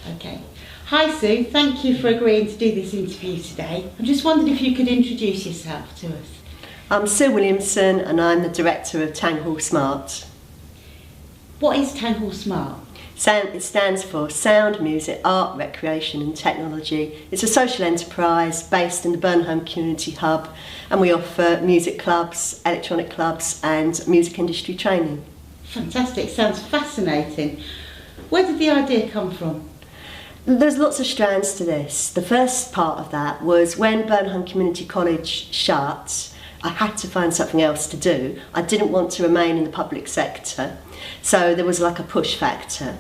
Okay. Hi Sue, thank you for agreeing to do this interview today. I just wondered if you could introduce yourself to us. I'm Sue Williamson and I'm the director of Tang Smart. What is Tang Smart? It stands for Sound, Music, Art, Recreation and Technology. It's a social enterprise based in the Burnham Community Hub, and we offer music clubs, electronic clubs and music industry training. Fantastic, sounds fascinating. Where did the idea come from? There's lots of strands to this. The first part of that was when Burnham Community College shut, I had to find something else to do. I didn't want to remain in the public sector, so there was like a push factor.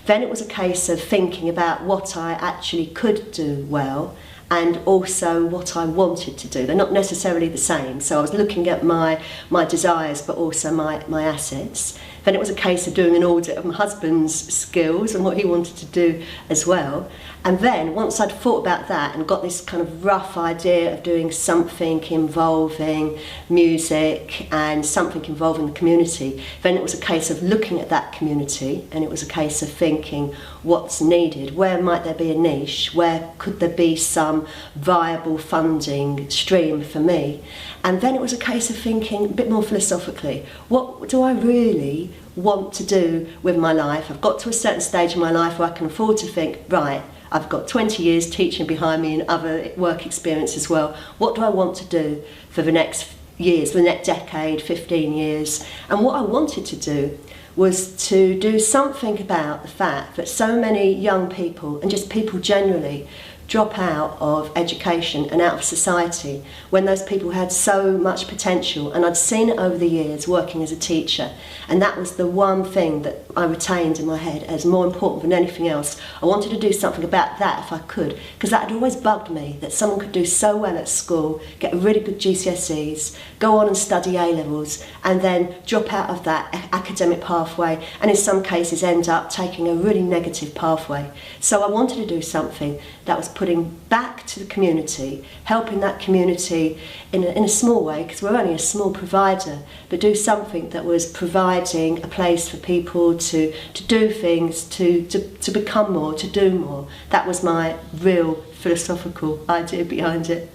Then it was a case of thinking about what I actually could do well and also what I wanted to do. They're not necessarily the same, so I was looking at my desires but also my assets. Then it was a case of doing an audit of my husband's skills and what he wanted to do as well. And then once I'd thought about that and got this kind of rough idea of doing something involving music and something involving the community, then it was a case of looking at that community, and it was a case of thinking what's needed, where might there be a niche, where could there be some viable funding stream for me. And then it was a case of thinking a bit more philosophically, what do I really want to do with my life? I've got to a certain stage in my life where I can afford to think, right, I've got 20 years teaching behind me and other work experience as well. What do I want to do for the next years, for the next decade, 15 years? And what I wanted to do was to do something about the fact that so many young people, and just people generally, drop out of education and out of society when those people had so much potential. And I'd seen it over the years working as a teacher, and that was the one thing that I retained in my head as more important than anything else. I wanted to do something about that if I could, because that had always bugged me, that someone could do so well at school, get really good GCSEs, go on and study A-levels, and then drop out of that academic pathway, and in some cases end up taking a really negative pathway. So I wanted to do something that was putting back to the community, helping that community in a small way, because we're only a small provider, but do something that was providing a place for people to do things, to become more, to do more. That was my real philosophical idea behind it.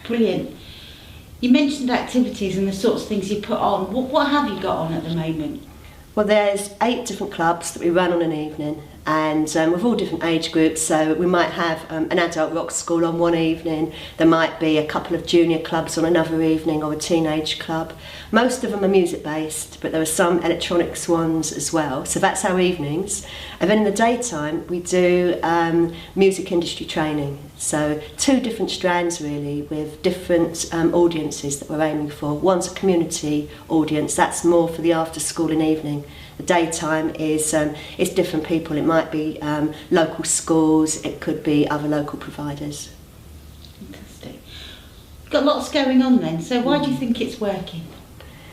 Brilliant. You mentioned activities and the sorts of things you put on. What have you got on at the moment? Well, there's 8 different clubs that we run on an evening, and with all different age groups. So we might have an adult rock school on one evening, there might be a couple of junior clubs on another evening, or a teenage club. Most of them are music based, but there are some electronics ones as well. So that's our evenings. And then in the daytime we do music industry training. So 2 different strands really, with different audiences that we're aiming for. One's a community audience, that's more for the after school and evening. The daytime is different people. It might be local schools, it could be other local providers. Fantastic. You've got lots going on then, so why do you think it's working?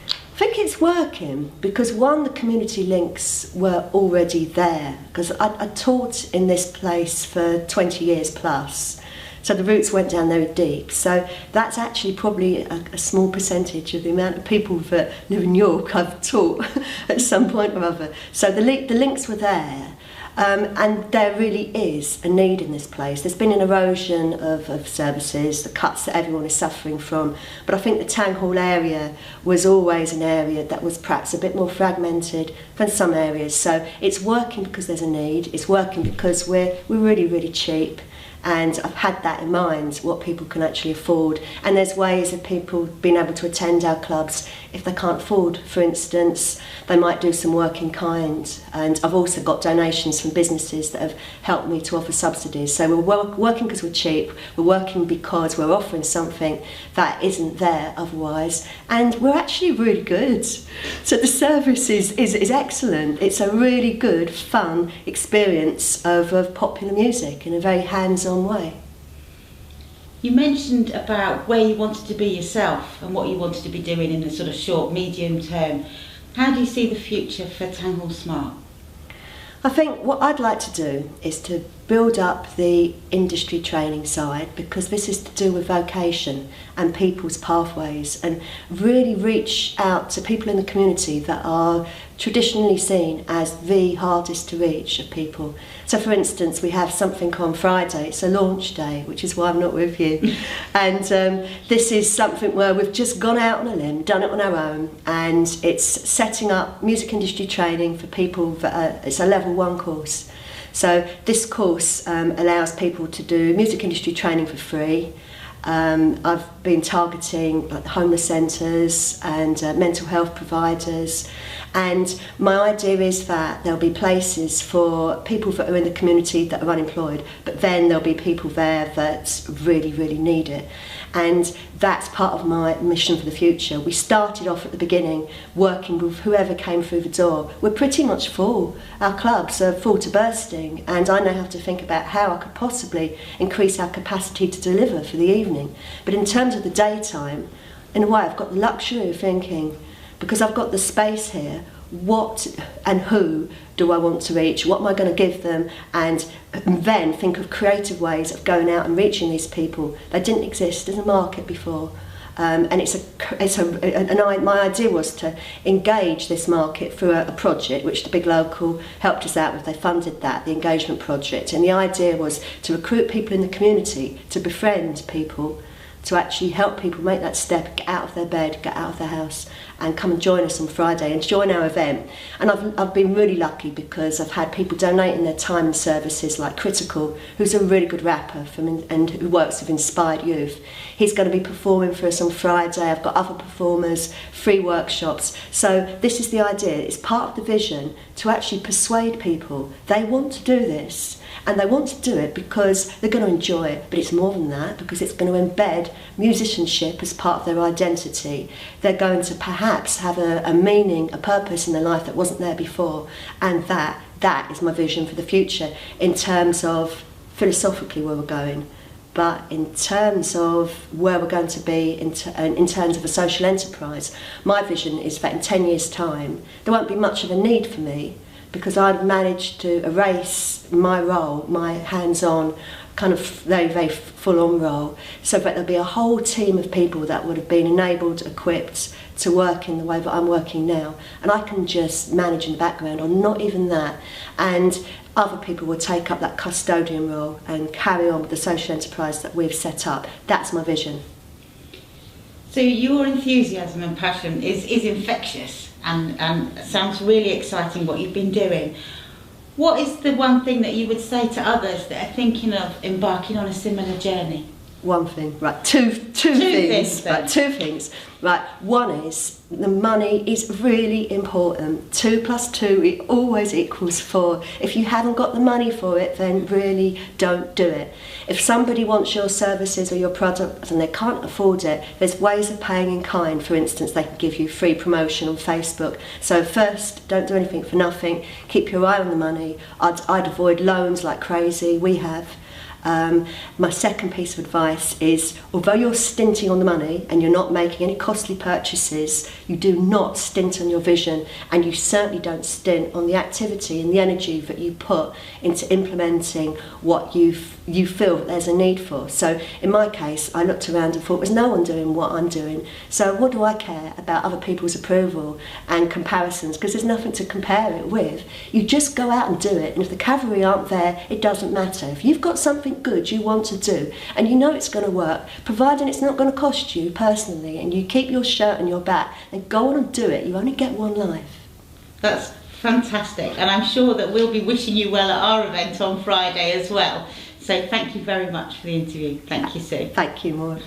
I think it's working because, one, the community links were already there, because I taught in this place for 20 years plus, so the roots went down very deep. So that's actually probably a small percentage of the amount of people that live in York I've taught at some point or other. So the links were there. And there really is a need in this place. There's been an erosion of services, the cuts that everyone is suffering from, but I think the Tang Hall area was always an area that was perhaps a bit more fragmented than some areas. So it's working because there's a need, it's working because we're really, really cheap. And I've had that in mind, what people can actually afford. And there's ways of people being able to attend our clubs if they can't afford. For instance, they might do some work in kind. And I've also got donations from businesses that have helped me to offer subsidies. So we're working because we're cheap, we're working because we're offering something that isn't there otherwise. And we're actually really good. So the service is excellent. It's a really good, fun experience of popular music in a very hands-on way. You mentioned about where you wanted to be yourself and what you wanted to be doing in the sort of short, medium term. How do you see the future for Tang Smart? I think what I'd like to do is to build up the industry training side, because this is to do with vocation and people's pathways, and really reach out to people in the community that are traditionally seen as the hardest to reach of people. So for instance, we have something on Friday, it's a launch day, which is why I'm not with you. And this is something where we've just gone out on a limb, done it on our own, and it's setting up music industry training for people, it's a level 1 course. So this course allows people to do music industry training for free. I've been targeting like homeless centres and mental health providers, and my idea is that there'll be places for people that are in the community that are unemployed, but then there'll be people there that really need it. And that's part of my mission for the future. We started off at the beginning working with whoever came through the door. We're pretty much full. Our clubs are full to bursting, and I now have to think about how I could possibly increase our capacity to deliver for the evening. But in terms of the daytime, in a way I've got the luxury of thinking, because I've got the space here, what and who do I want to reach, what am I going to give them, and then think of creative ways of going out and reaching these people. They didn't exist as a market before, and my idea was to engage this market through a project which the big local helped us out with. They funded that, the engagement project, and the idea was to recruit people in the community, to befriend people, to actually help people make that step, get out of their bed, get out of their house, and come and join us on Friday and join our event. And I've been really lucky because I've had people donating their time and services, like Critical, who's a really good rapper and who works with Inspired Youth. He's going to be performing for us on Friday. I've got other performers, free workshops. So this is the idea. It's part of the vision to actually persuade people they want to do this. And they want to do it because they're going to enjoy it, but it's more than that, because it's going to embed musicianship as part of their identity. They're going to perhaps have a meaning, a purpose in their life that wasn't there before, and that is my vision for the future in terms of philosophically where we're going. But in terms of where we're going to be in terms of a social enterprise, my vision is that in 10 years' time, there won't be much of a need for me, because I've managed to erase my role, my hands-on, kind of very full-on role, so that there'll be a whole team of people that would have been enabled, equipped to work in the way that I'm working now. And I can just manage in the background, or not even that. And other people will take up that custodian role and carry on with the social enterprise that we've set up. That's my vision. So your enthusiasm and passion is infectious. And sounds really exciting what you've been doing. What is the one thing that you would say to others that are thinking of embarking on a similar journey? One thing, right, two things. Right, two things. Right, one is the money is really important. 2 + 2, it always equals 4. If you haven't got the money for it, then really don't do it. If somebody wants your services or your product and they can't afford it, there's ways of paying in kind. For instance, they can give you free promotion on Facebook. So first, don't do anything for nothing. Keep your eye on the money. I'd avoid loans like crazy. We have. My second piece of advice is, although you're stinting on the money and you're not making any costly purchases, you do not stint on your vision, and you certainly don't stint on the activity and the energy that you put into implementing what you feel that there's a need for. So in my case, I looked around and thought, there's no one doing what I'm doing, so what do I care about other people's approval and comparisons, because there's nothing to compare it with. You just go out and do it, and if the cavalry aren't there, it doesn't matter. If you've got something good you want to do and you know it's going to work, providing it's not going to cost you personally, and you keep your shirt on your back, then go on and do it. You only get one life. That's fantastic, and I'm sure that we'll be wishing you well at our event on Friday as well. So thank you very much for the interview. Thank you, Sue. Thank you, Maud.